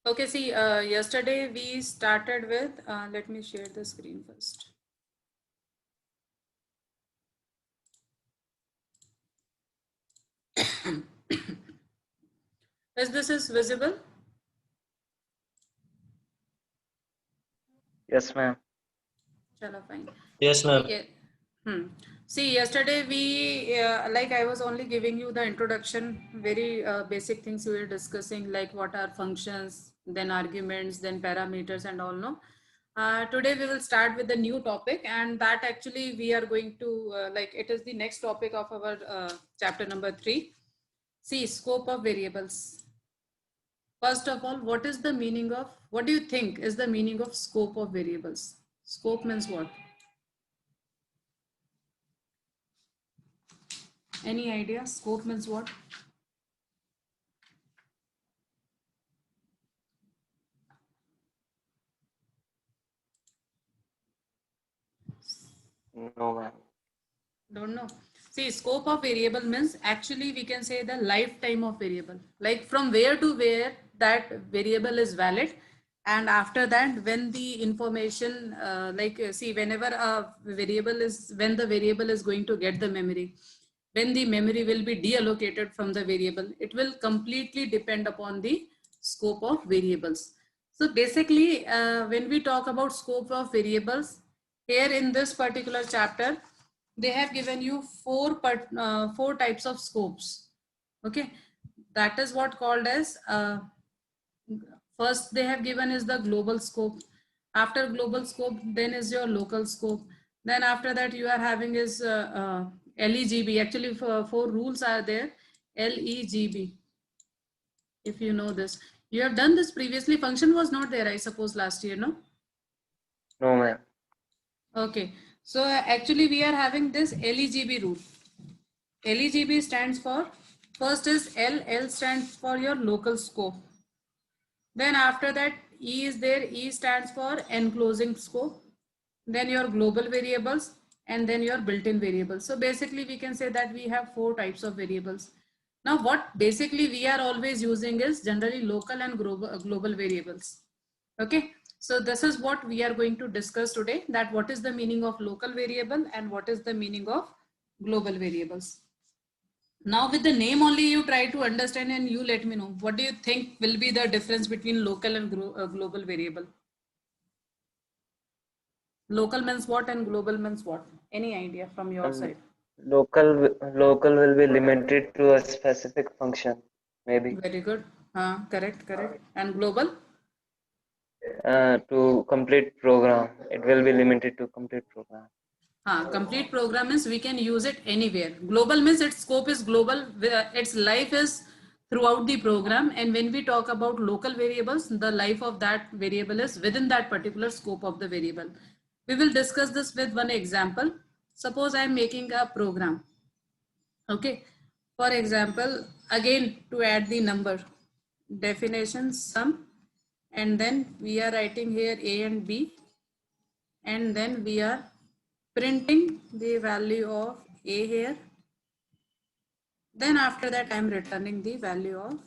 Okay, see, yesterday we started with, let me share the screen first. Is this visible? Yes, ma'am. Chalo, fine. Yes, ma'am. Yeah. See, yesterday we, like I was only giving you the introduction, very basic things we were discussing, like what are functions, then arguments, then parameters and all, no? Today we will start with the new topic, and that actually we are going to, like it is the next topic of our chapter number 3. See, scope of variables. First of all, what is the meaning of, what do you think is the meaning of scope of variables? Scope means what? Any idea? Scope means what? No, ma'am. Don't know. See, scope of variable means actually we can say the lifetime of variable. Like from where to where that variable is valid. And after that, when the information, see, whenever a variable is, when the variable is going to get the memory, when the memory will be deallocated from the variable, it will completely depend upon the scope of variables. So basically, when we talk about scope of variables, here in this particular chapter, they have given you four types of scopes. Okay, that is what called as first they have given is the global scope. After global scope, then is your local scope. Then after that you are having is LEGB. Actually, four rules are there. LEGB, if you know this, you have done this previously. Function was not there, I suppose, last year, no? No, ma'am. Okay, so actually we are having this LEGB rule. LEGB stands for, first is L, L stands for your local scope. Then after that E is there, E stands for enclosing scope. Then your global variables and then your built-in variables. So basically we can say that we have four types of variables. Now what basically we are always using is generally local and global variables. Okay, so this is what we are going to discuss today, that what is the meaning of local variable and what is the meaning of global variables. Now with the name only you try to understand, and you let me know what do you think will be the difference between local and global variable. Local means what and global means what? Any idea from your Um, side? local will be limited to a specific function, maybe. Very good. Correct, correct. And global? To complete program, it will be limited to complete program. Complete program means we can use it anywhere. Global means its scope is global, its life is throughout the program. And when we talk about local variables, the life of that variable is within that particular scope of the variable. We will discuss this with one example. Suppose I am making a program. Okay. For example, again to add the number, definition sum, and then we are writing here A and B, and then we are printing the value of A here. Then after that I am returning the value of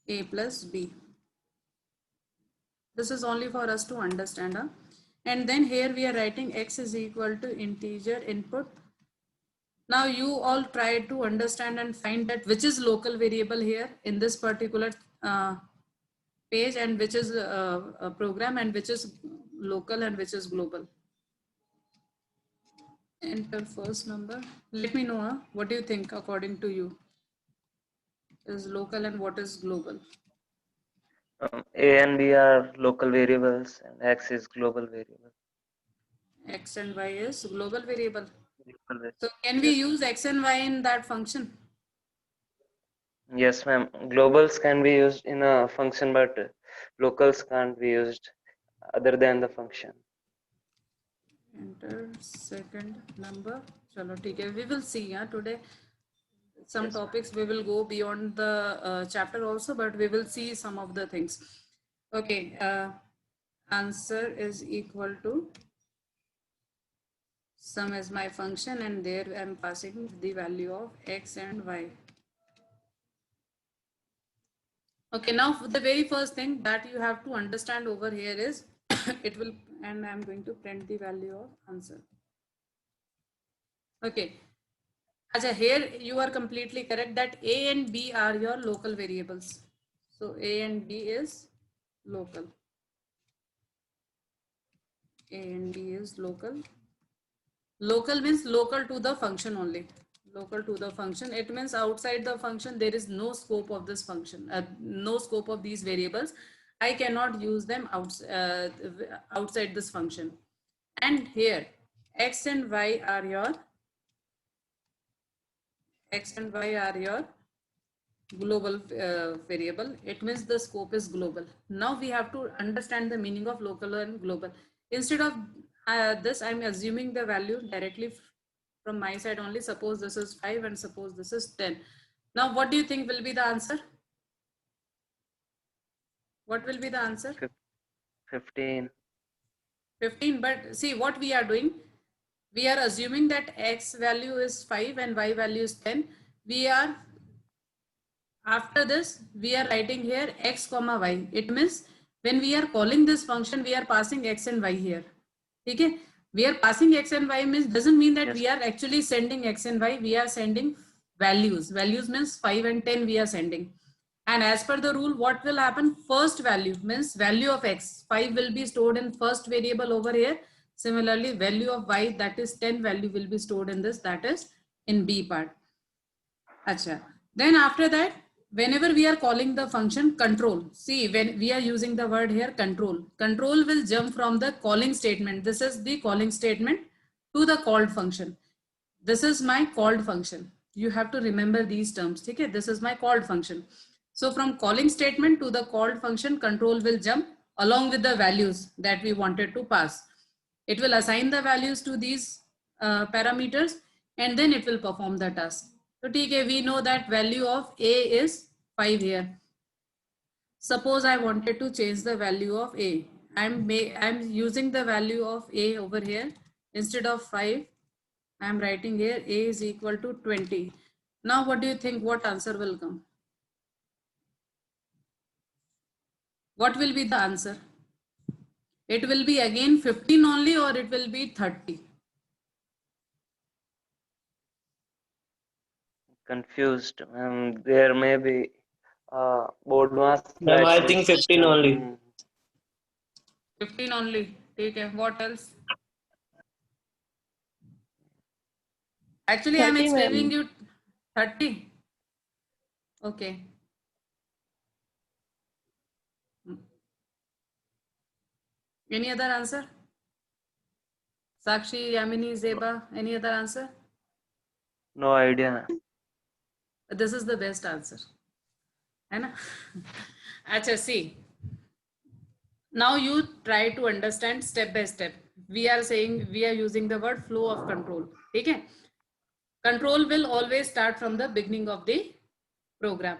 A plus B. This is only for us to understand. And then here we are writing X is equal to integer input. Now you all try to understand and find that which is local variable here in this particular page, and which is a program, and which is local and which is global. Enter first number. Let me know what do you think according to you is local and what is global. A and B are local variables, and X is global variable. X and Y is global variable. Global So can we Yes, use X and Y in that function? yes, ma'am. Globals can be used in a function, but locals can't be used other than the function. Enter second number. Chalo, theek hai. We will see today. Some Yes, ma'am. topics we will go beyond the chapter also, but we will see some of the things. Okay, answer is equal to sum is my function, and there I am passing the value of X and Y. Okay, now the very first thing that you have to understand over here is it will, and I'm going to print the value of answer. Okay. Acha, here you are completely correct that A and B are your local variables. So A and B is local. A and B is local. Local means local to the function only. Local to the function. It means outside the function, there is no scope of this function, no scope of these variables. I cannot use them outside this function. And here, X and Y are your global variable. It means the scope is global. Now we have to understand the meaning of local and global. Instead of this, I'm assuming the value directly from my side only. Suppose this is 5 and suppose this is 10. Now what do you think will be the answer? What will be the answer? 15. 15. But see what we are doing. We are assuming that X value is 5 and Y value is 10. We are, after this, we are writing here X comma Y. It means when we are calling this function, we are passing X and Y here. Okay? We are passing X and Y means doesn't mean that we are actually sending X and Y. We are sending values. Values means 5 and 10 we are sending. And as per the rule, what will happen? First value means value of X. 5 will be stored in first variable over here. Similarly, value of Y, that is 10 value, will be stored in this, that is in B part. Achha. Then after that, whenever we are calling the function control, see when we are using the word here control will jump from the calling statement. This is the calling statement to the called function. This is my called function. You have to remember these terms. Okay? This is my called function. So from calling statement to the called function, control will jump along with the values that we wanted to pass. It will assign the values to these parameters and then it will perform the task. So TK, we know that value of A is 5 here. Suppose I wanted to change the value of A. I'm using the value of A over here. Instead of 5, I'm writing here A is equal to 20. Now what do you think? What answer will come? What will be the answer? It will be again 15 only or it will be 30? Confused. There may be board mass. Ma'am, I think 15 only. 15 only. Take care. What else? Actually, I'm explaining you 30. Okay. Any other answer? Sakshi, Yamini, Zeba, any other answer? No idea. This is the best answer. Hai Achha, see. Now you try to understand step by step. We are using the word flow of control. Okay? Control will always start from the beginning of the program.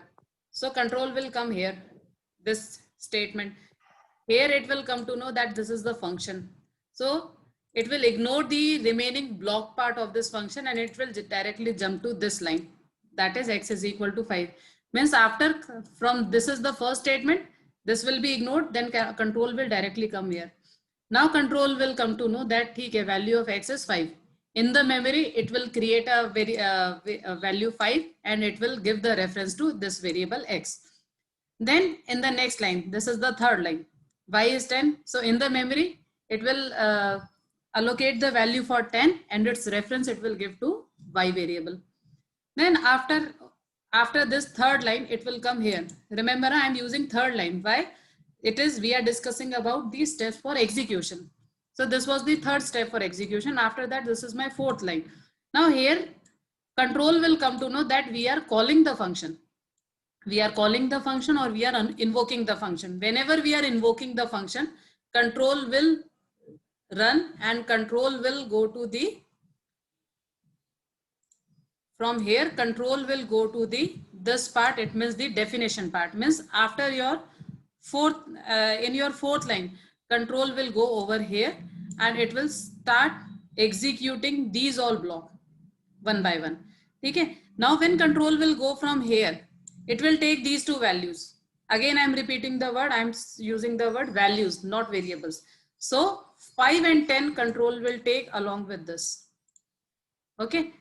So control will come here, this statement. Here it will come to know that this is the function. So it will ignore the remaining block part of this function and it will directly jump to this line. That is X is equal to 5. Means after, from this is the first statement, this will be ignored, then control will directly come here. Now control will come to know that a value of X is 5. In the memory, it will create a value 5 and it will give the reference to this variable X. Then in the next line, this is the third line, Y is 10. So in the memory, it will allocate the value for 10 and its reference it will give to Y variable. Then after this third line, it will come here. Remember, I am using third line. Why? We are discussing about these steps for execution. So this was the third step for execution. After that, this is my fourth line. Now here, control will come to know that we are calling the function. We are calling the function or we are invoking the function. Whenever we are invoking the function, control will run and control will go to the, from here, control will go to this part. It means the definition part. Means after your fourth, in your fourth line, control will go over here and it will start executing these all blocks one by one. Okay. Now when control will go from here, it will take these two values. Again, I'm repeating the word, I'm using the word values, not variables. So 5 and 10 control will take along with this. Okay,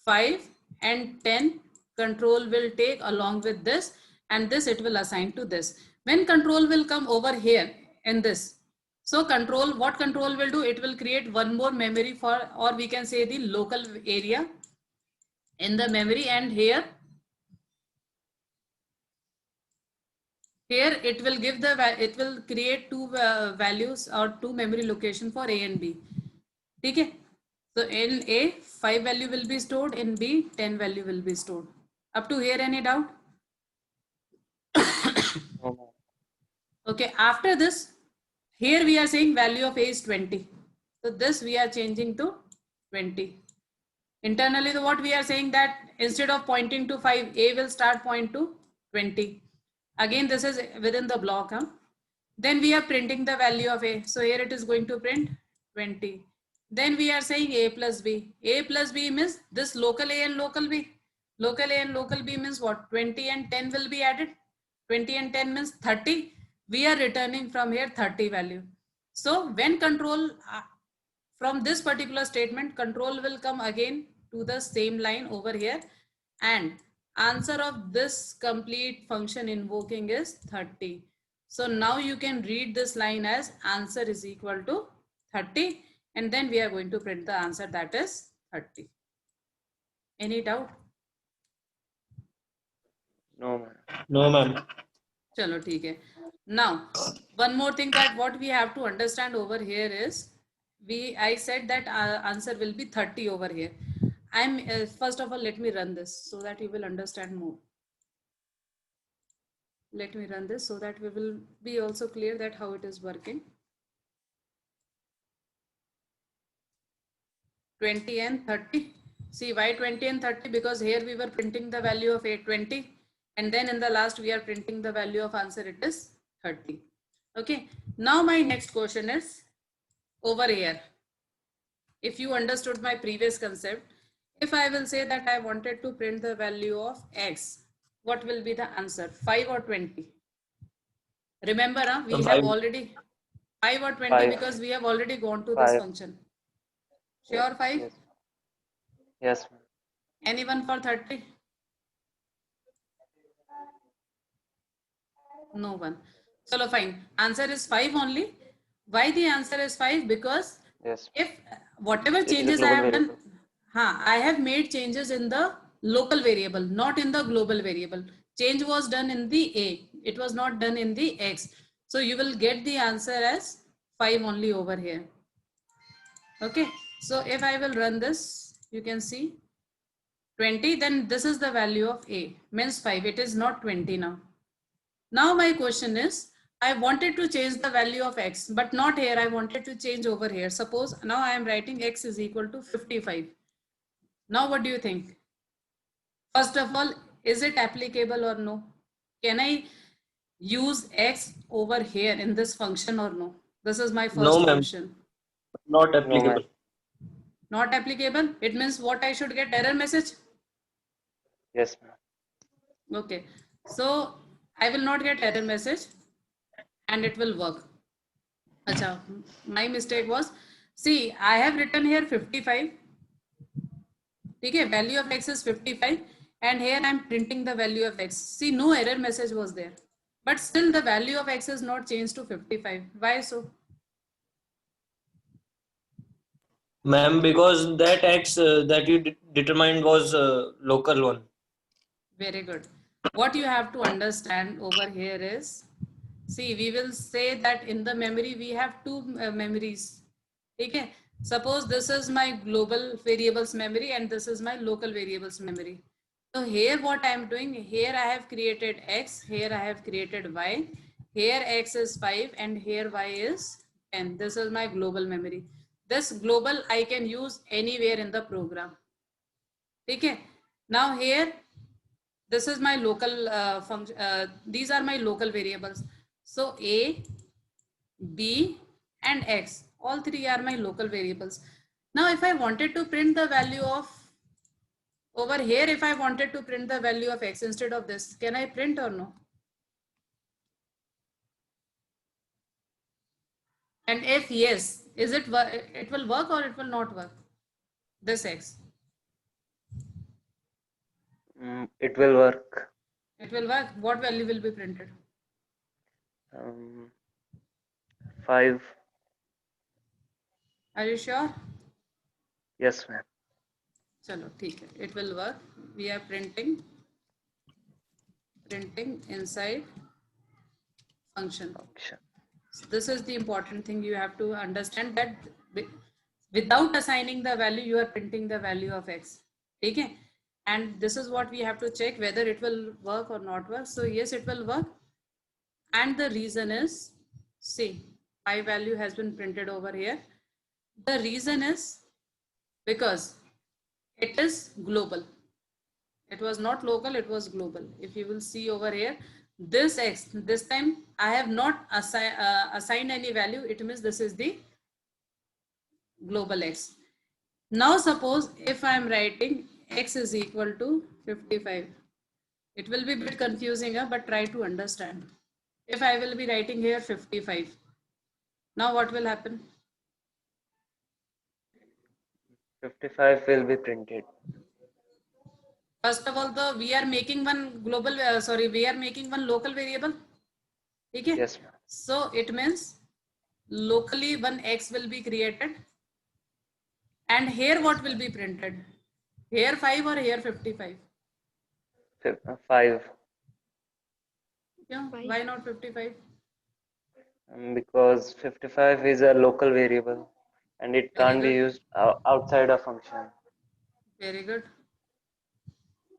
5 and 10 control will take along with this, and this it will assign to this. When control will come over here in this, so control, what control will do, it will create one more memory for, or we can say the local area in the memory, and here it will give the, it will create two values or two memory location for A and B. Okay, so in A 5 value will be stored, in B 10 value will be stored. Up to here, any doubt? No, ma'am. Okay, after this, here we are saying value of A is 20. So this we are changing to 20. Internally, what we are saying that instead of pointing to 5, A will start point to 20. Again, this is within the block. Huh? Then we are printing the value of A. So here it is going to print 20. Then we are saying A plus B. A plus B means this local A and local B. Local A and local B means what? 20 and 10 will be added. 20 and 10 means 30. We are returning from here 30 value. So when control, from this particular statement, control will come again to the same line over here, and answer of this complete function invoking is 30. So now you can read this line as answer is equal to 30, and then we are going to print the answer, that is 30. Any doubt? No, ma'am. No, ma'am. Chalo, theek hai. Now, one more thing that what we have to understand over here is, I said that answer will be 30 over here. First of all, let me run this so that you will understand more. Let me run this so that we will be also clear that how it is working. 20 and 30. See why 20 and 30? Because here we were printing the value of 820, and then in the last we are printing the value of answer, it is 30. Okay. Now my next question is over here. If you understood my previous concept, if I will say that I wanted to print the value of X, what will be the answer? 5 or 20? Remember, we have already 5 or 20 5. because we have already gone to this 5. function. Sure, 5? Yes. Yes, ma'am. Anyone for 30? No one. So fine. Answer is 5 only. Why the answer is 5? Because Yes. if whatever It is a changes I global have variable. done, I have made changes in the local variable, not in the global variable. Change was done in the A. It was not done in the X. So you will get the answer as 5 only over here. Okay. So if I will run this, you can see 20, then this is the value of A, means 5. It is not 20 now. Now my question is, I wanted to change the value of X, but not here. I wanted to change over here. Suppose now I am writing X is equal to 55. Now what do you think? First of all, is it applicable or no? Can I use X over here in this function or no? This is my No, first ma'am. question. Not No, applicable. ma'am. Not applicable? It means what, I should get error message? Yes, ma'am. Okay. So I will not get error message and it will work. Acha, my mistake was, see, I have written here 55. Okay, value of X is 55, and here I am printing the value of X. See, no error message was there, but still the value of X is not changed to 55. Why so? Ma'am, because that X that you determined was local one. Very good. What you have to understand over here is, see, we will say that in the memory we have two memories. Okay, suppose this is my global variables memory and this is my local variables memory. So here what I am doing, here I have created X, here I have created Y, here X is 5 and here Y is 10. This is my global memory. This global I can use anywhere in the program. Okay, now here this is my local function. These are my local variables. So A, B and X, all three are my local variables. Now if I wanted to print the value of over here, if I wanted to print the value of X instead of this, can I print or no? And if yes, is it it will work or it will not work? This x. It will work. It will work. What value will be printed? 5. Are you sure? Yes, ma'am. Chalo, theek hai. It will work. We are printing inside function. Function. So this is the important thing. You have to understand that without assigning the value, you are printing the value of x. Okay? And this is what we have to check whether it will work or not work. So yes, it will work. And the reason is, see, pi value has been printed over here. The reason is because it is global. It was not local, it was global. If you will see over here, this x, this time I have not assigned any value. It means this is the global x. Now suppose if I am writing x is equal to 55. It will be a bit confusing, but try to understand. If I will be writing here 55. Now what will happen? 55 will be printed. First of all, we are making one global, we are making one local variable. Okay? Yes, ma'am. So it means locally one x will be created. And here what will be printed? Here 5 or here 55? 5. Yeah, why not 55? Because 55 is a local variable and it Very can't be good. used outside a function. Very good.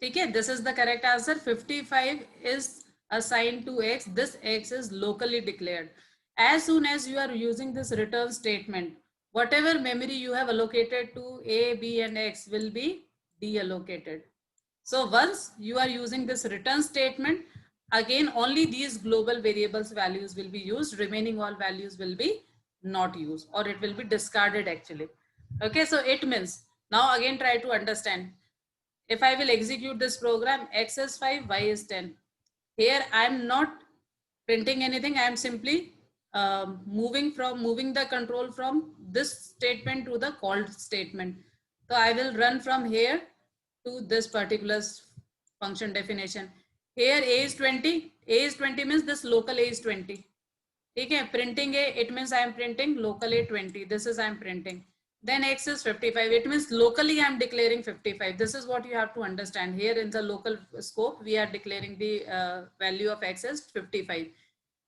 Okay, this is the correct answer. 55 is assigned to x. This x is locally declared. As soon as you are using this return statement, whatever memory you have allocated to a, b and x will be deallocated. So once you are using this return statement, again only these global variables values will be used. Remaining all values will be not used, or it will be discarded actually. Okay, so it means now again try to understand. If I will execute this program, x is 5, y is 10. Here I am not printing anything. I am simply moving the control from this statement to the called statement. So I will run from here to this particular function definition. Here a is 20. A is 20 means this local a is 20. Okay, printing a, it means I am printing local a 20. This is I am printing. Then x is 55. It means locally I am declaring 55. This is what you have to understand. Here in the local scope, we are declaring the value of x as 55.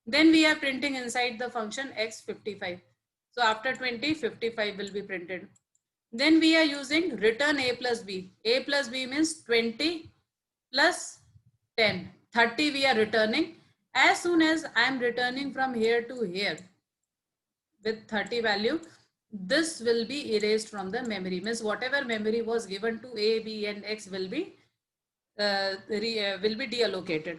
Then we are printing inside the function x 55. So after 20, 55 will be printed. Then we are using return a plus b. A plus b means 20 plus 10. 30 we are returning. As soon as I am returning from here to here with 30 value, this will be erased from the memory. Means whatever memory was given to a, b and x will be deallocated.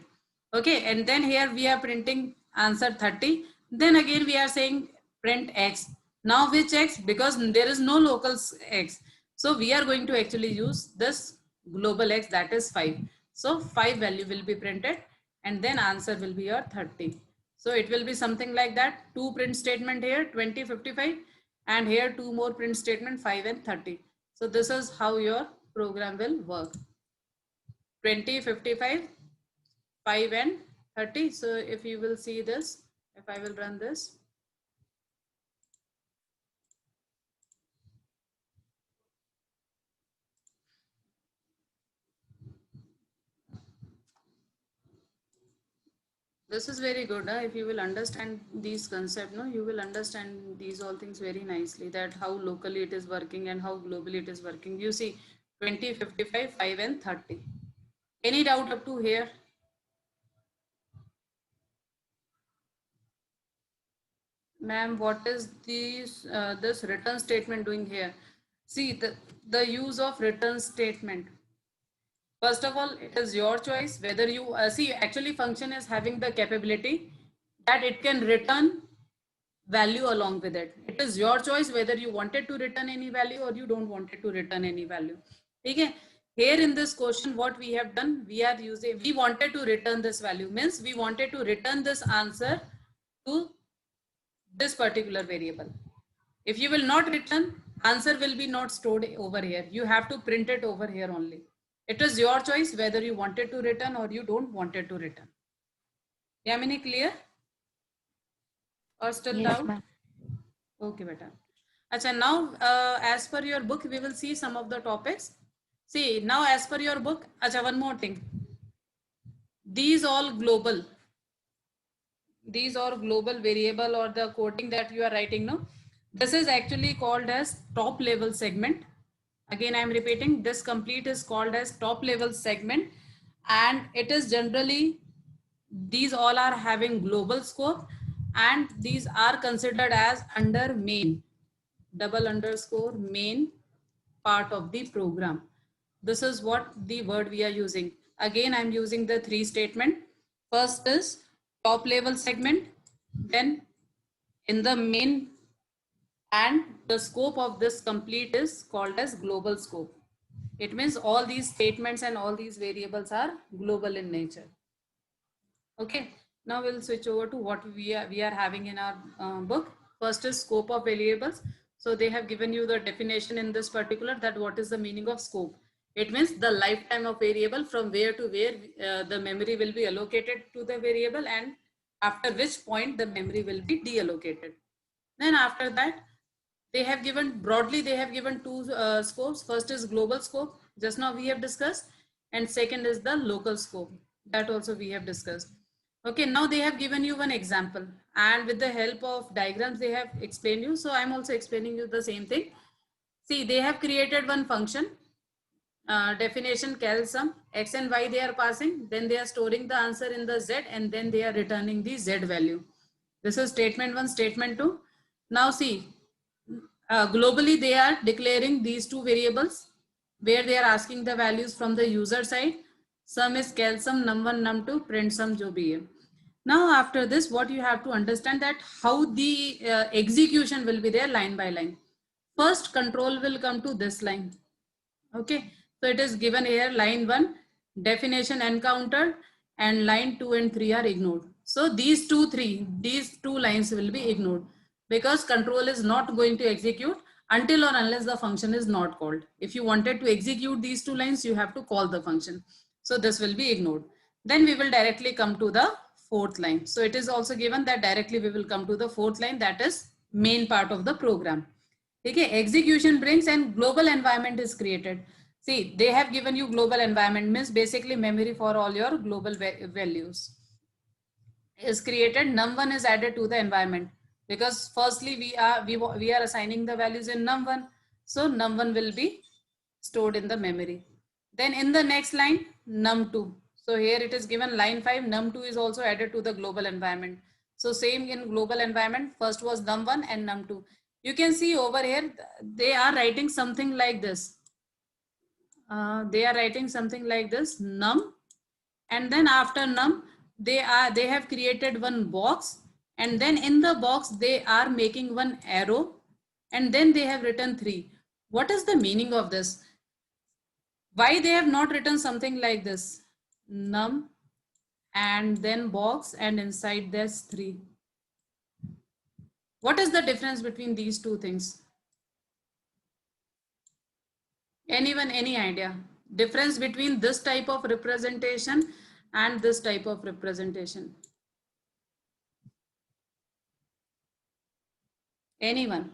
Okay, and then here we are printing answer 30. Then again we are saying print x. Now which x? Because there is no local x. So we are going to actually use this global x, that is 5. So 5 value will be printed and then answer will be your 30. So it will be something like that. 2 print statement here, 20, 55, and here 2 more print statement, 5 and 30. So this is how your program will work. 20, 55, 5 and 30. So if you will see this, if I will run this. This is very good. If you will understand these concepts, no, you will understand these all things very nicely, that how locally it is working and how globally it is working. You see 20, 55, 5 and 30. Any doubt up to here? Ma'am, what is this return statement doing here? See the use of return statement. First of all, it is your choice whether you see, actually function is having the capability that it can return value along with it. It is your choice whether you wanted to return any value or you don't wanted to return any value. Okay. Here in this question, what we have done, we wanted to return this value, means we wanted to return this answer to this particular variable. If you will not return, answer will be not stored over here. You have to print it over here only. It is your choice whether you wanted to return or you don't wanted to return. Yamini, clear? Or still Yes, doubt? ma'am. Okay, beta. Acha, now as per your book, we will see some of the topics. See, now as per your book, acha, one more thing. These all global variable or the coding that you are writing now, this is actually called as top level segment. Again, I am repeating, this complete is called as top level segment, and it is generally, these all are having global scope, and these are considered as under main, double underscore main part of the program. This is what the word we are using. Again, I'm using the three statement. First is top level segment, then in the main, and the scope of this complete is called as global scope. It means all these statements and all these variables are global in nature. Okay, now we'll switch over to what we are having in our book. First is scope of variables. So they have given you the definition in this particular, that what is the meaning of scope. It means the lifetime of variable, from where to where the memory will be allocated to the variable, and after which point the memory will be deallocated. Then after that, they have given broadly, they have given two scopes. First is global scope, just now we have discussed, and second is the local scope, that also we have discussed. Okay, now they have given you one example, and with the help of diagrams they have explained you. So I'm also explaining you the same thing. See, they have created one function, definition cal sum, x and y they are passing, then they are storing the answer in the z, and then they are returning the z value. This is statement 1, statement 2. Now see, globally they are declaring these two variables where they are asking the values from the user side. Sum is cal sum, num1, num2, print sum jo bhi hai. Now after this, what you have to understand, that how the execution will be there line by line. First, control will come to this line. Okay, so it is given here, line 1, definition encountered, and line 2 and 3 are ignored. So these two lines will be ignored, because control is not going to execute until or unless the function is not called. If you wanted to execute these two lines, you have to call the function. So this will be ignored. Then we will directly come to the fourth line. So it is also given that directly we will come to the fourth line, that is main part of the program. Okay, execution brings and global environment is created. See, they have given you global environment, means basically memory for all your global values is created. Num1 is added to the environment, because firstly we are assigning the values in num1, so num1 will be stored in the memory. Then in the next line, num2. So here it is given line 5, num2 is also added to the global environment. So same in global environment, first was num1 and num2. You can see over here, they are writing something like this. They are writing something like this, num, and then after num, they have created one box, and then in the box they are making one arrow, and then they have written 3. What is the meaning of this? Why they have not written something like this, num and then box and inside this 3? What is the difference between these two things? Anyone, any idea? Difference between this type of representation and this type of representation? Anyone?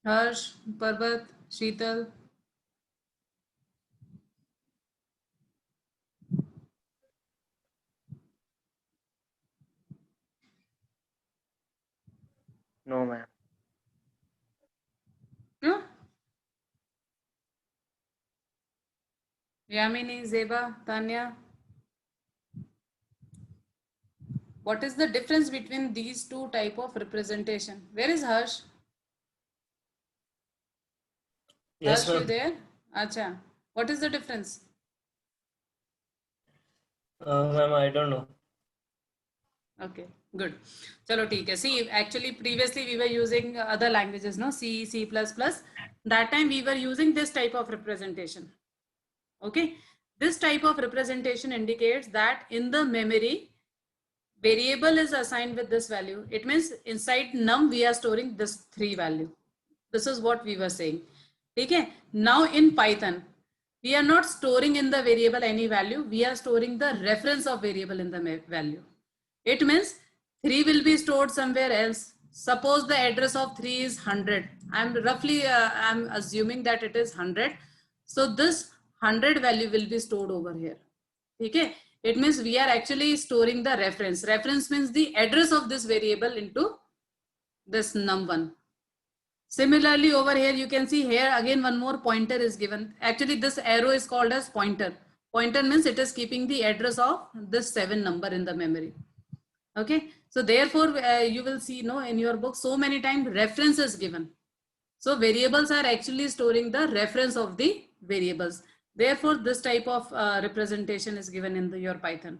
Harsh, Parvat, Sheetal? No, ma'am. No? Yamini, Zeba, Tanya? What is the difference between these two type of representation? Where is Harsh? Yes, Harsh, you ma'am. there? Acha. What is the difference? Ma'am, I don't know. Okay, good. Chalo, theek hai. See, actually previously we were using other languages, no? C, C++. That time we were using this type of representation. Okay, this type of representation indicates that in the memory, variable is assigned with this value. It means inside num we are storing this 3 value. This is what we were saying. Okay. Now in Python, we are not storing in the variable any value. We are storing the reference of variable in the value. It means 3 will be stored somewhere else. Suppose the address of 3 is 100. I'm assuming that it is 100. So this 100 value will be stored over here. Okay. It means we are actually storing the reference. Reference means the address of this variable into this num1. Similarly, over here, you can see here again one more pointer is given. Actually, this arrow is called as pointer. Pointer means it is keeping the address of this 7 number in the memory. Okay. So therefore, you will see in your book so many times reference is given. So variables are actually storing the reference of the variables. Therefore, this type of representation is given in your Python.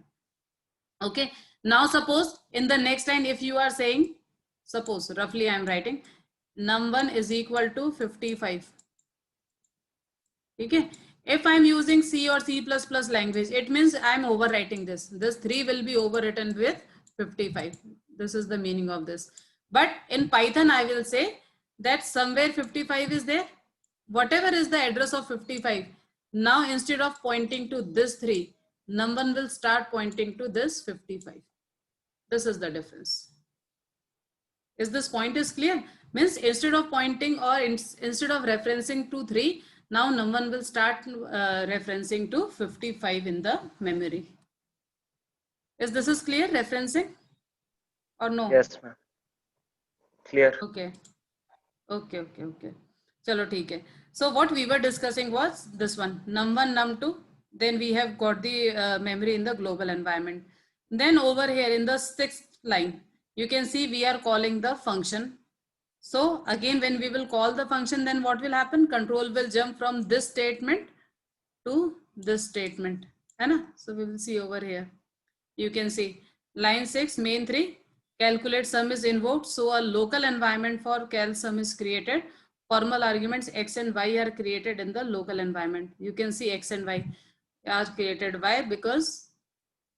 Okay. Now suppose in the next line, if you are saying, suppose roughly I am writing num1 is equal to 55. Okay. If I'm using C or C++ language, it means I'm overwriting this. This 3 will be overwritten with 55. This is the meaning of this. But in Python, I will say that somewhere 55 is there. Whatever is the address of 55, now instead of pointing to this 3, num1 will start pointing to this 55. This is the difference. Is this point is clear? Means instead of pointing or instead of referencing to 3, now num1 will start referencing to 55 in the memory. Is this is clear referencing or no? Yes, ma'am. Clear. Okay. Chalo, theek hai. So what we were discussing was this one, num1, num2. Then we have got the memory in the global environment. Then over here in the 6th line, you can see we are calling the function. So again, when we will call the function, then what will happen? Control will jump from this statement to this statement. So we will see over here. You can see line 6, main 3, calculate sum is invoked. So a local environment for cal sum is created. Formal arguments x and y are created in the local environment. You can see x and y are created. Why? Because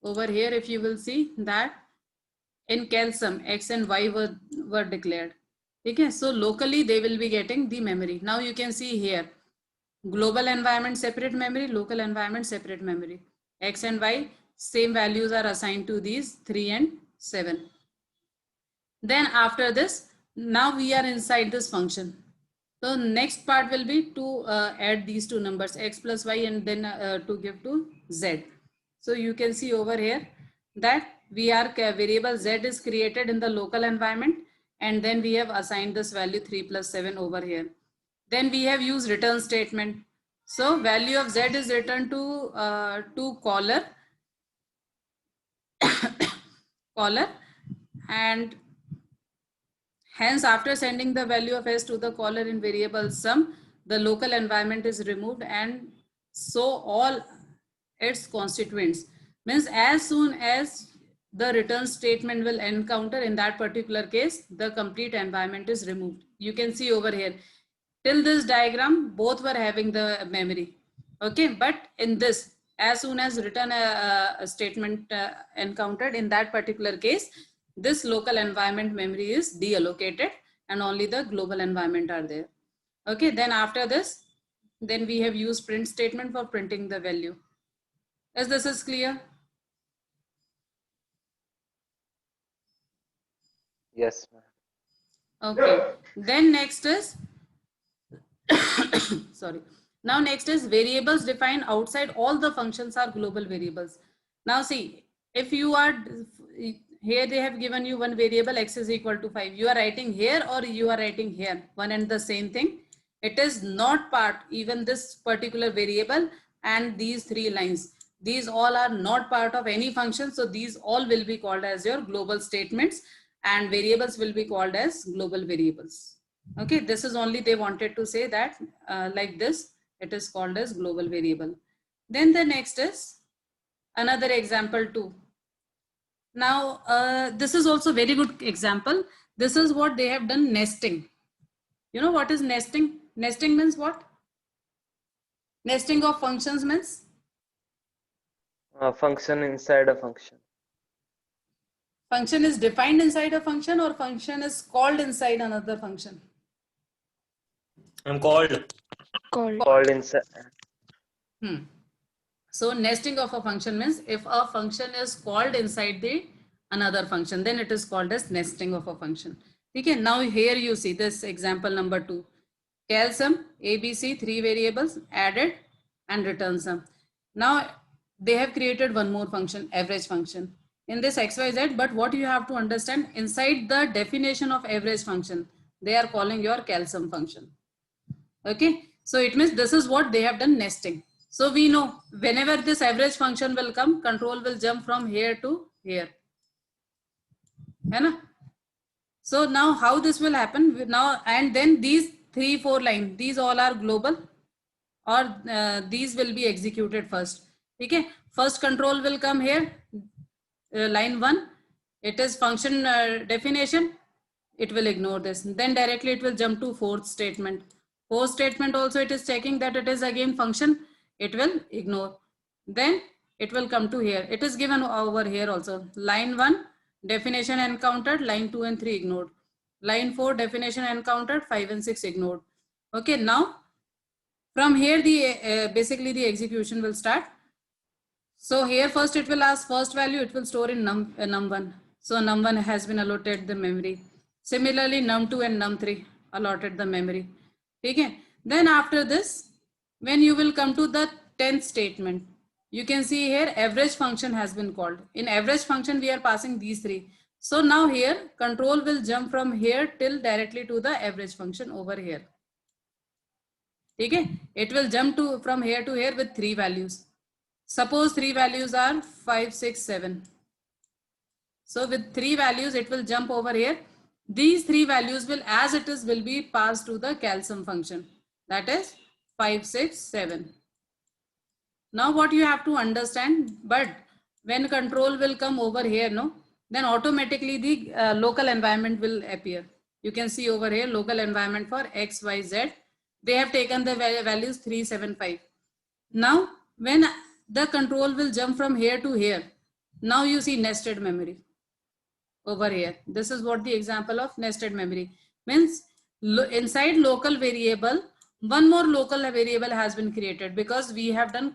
over here, if you will see that in cal sum, x and y were declared. Okay, so locally they will be getting the memory. Now you can see here, global environment separate memory, local environment separate memory. X and y, same values are assigned to these 3 and 7. Then after this, now we are inside this function. So next part will be to add these two numbers, x plus y, and then to give to z. So you can see over here that we are variable z is created in the local environment, and then we have assigned this value 3 plus 7 over here. Then we have used return statement. So value of z is returned to caller, and hence after sending the value of s to the caller in variable sum, the local environment is removed, and so all its constituents. Means as soon as the return statement will encounter in that particular case, the complete environment is removed. You can see over here, till this diagram, both were having the memory. Okay, but in this, as soon as return statement encountered in that particular case, this local environment memory is deallocated and only the global environment are there. Okay, then after this, then we have used print statement for printing the value. As this is clear? Yes, ma'am. Okay, then next is, sorry. Now next is variables defined outside all the functions are global variables. Now see, if you are, here they have given you one variable x is equal to 5. You are writing here or you are writing here, one and the same thing. It is not part, even this particular variable and these 3 lines. These all are not part of any function. So these all will be called as your global statements, and variables will be called as global variables. Okay, this is only they wanted to say that like this, it is called as global variable. Then the next is another example too. Now, this is also very good example. This is what they have done, nesting. You know what is nesting? Nesting means what? Nesting of functions means? A function inside a function. Function is defined inside a function or function is called inside another function? I'm called. Called inside. So nesting of a function means if a function is called inside the another function, then it is called as nesting of a function. Okay, now here you see this example number 2. Cal sum, ABC, 3 variables, added and return sum. Now they have created one more function, average function. In this XYZ, but what you have to understand, inside the definition of average function, they are calling your cal sum function. Okay, so it means this is what they have done, nesting. So we know whenever this average function will come, control will jump from here to here. Hai na? So now how this will happen now, and then these 3-4 lines, these all are global, or these will be executed first. Okay, first control will come here, line 1, it is function definition, it will ignore this, then directly it will jump to fourth statement. Fourth statement also it is checking that it is again function, it will ignore, then it will come to here, it is given over here also, line 1 definition encountered, line 2 and 3 ignored, line 4 definition encountered, 5 and 6 ignored. Okay, now from here the basically the execution will start. So here first it will ask first value, it will store in num1. So num1 has been allotted the memory. Similarly, num2 and num3 allotted the memory. Okay. Then after this, when you will come to the 10th statement, you can see here average function has been called. In average function, we are passing these 3. So now here control will jump from here till directly to the average function over here. Okay. It will jump to from here to here with 3 values. Suppose 3 values are 5, 6, 7. So with 3 values, it will jump over here. These 3 values will, as it is, will be passed to the cal sum function. That is 5, 6, 7. Now what you have to understand, but when control will come over here, no, then automatically the local environment will appear. You can see over here local environment for X, Y, Z. They have taken the values 3, 7, 5. Now when the control will jump from here to here, now you see nested memory over here. This is what the example of nested memory means. Inside local variable, one more local variable has been created because we have done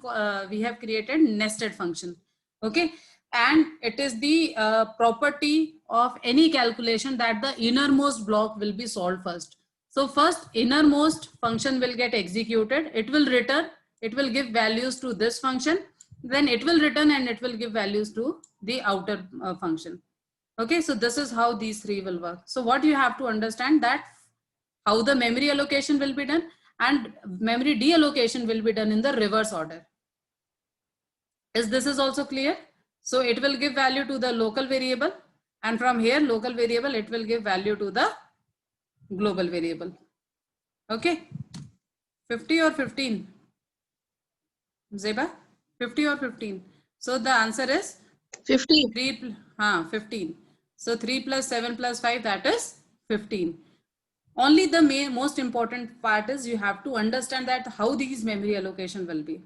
we have created nested function. Okay, and it is the property of any calculation that the innermost block will be solved first. So first innermost function will get executed, it will return, it will give values to this function, then it will return and it will give values to the outer function. Okay, so this is how these 3 will work. So what you have to understand that how the memory allocation will be done and memory deallocation will be done in the reverse order. This is also clear? So it will give value to the local variable, and from here local variable, it will give value to the global variable. Okay, 50 or 15? Zeba, 50 or 15? So the answer is 15. 15. So 3 plus 7 plus 5, that is 15. Only the most important part is you have to understand that how these memory allocation will be.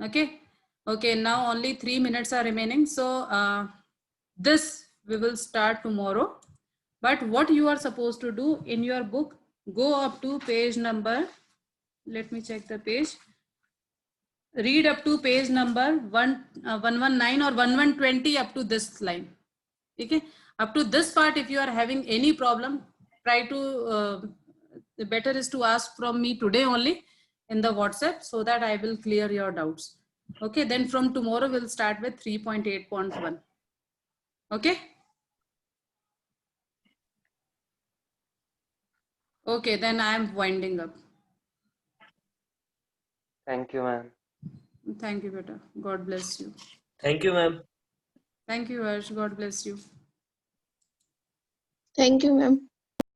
Okay. Okay. Now only 3 minutes are remaining. So this we will start tomorrow. But what you are supposed to do in your book, go up to page number, let me check the page. Read up to page number 119 or 1120 up to this line. Okay, up to this part, if you are having any problem, try to, the better is to ask from me today only in the WhatsApp so that I will clear your doubts. Okay, then from tomorrow we'll start with 3.8.1. Okay. Okay, then I am winding up. Thank you, ma'am. Thank you, beta. God bless you. Thank you, ma'am. Thank you, Harsh. God bless you. Thank you, ma'am.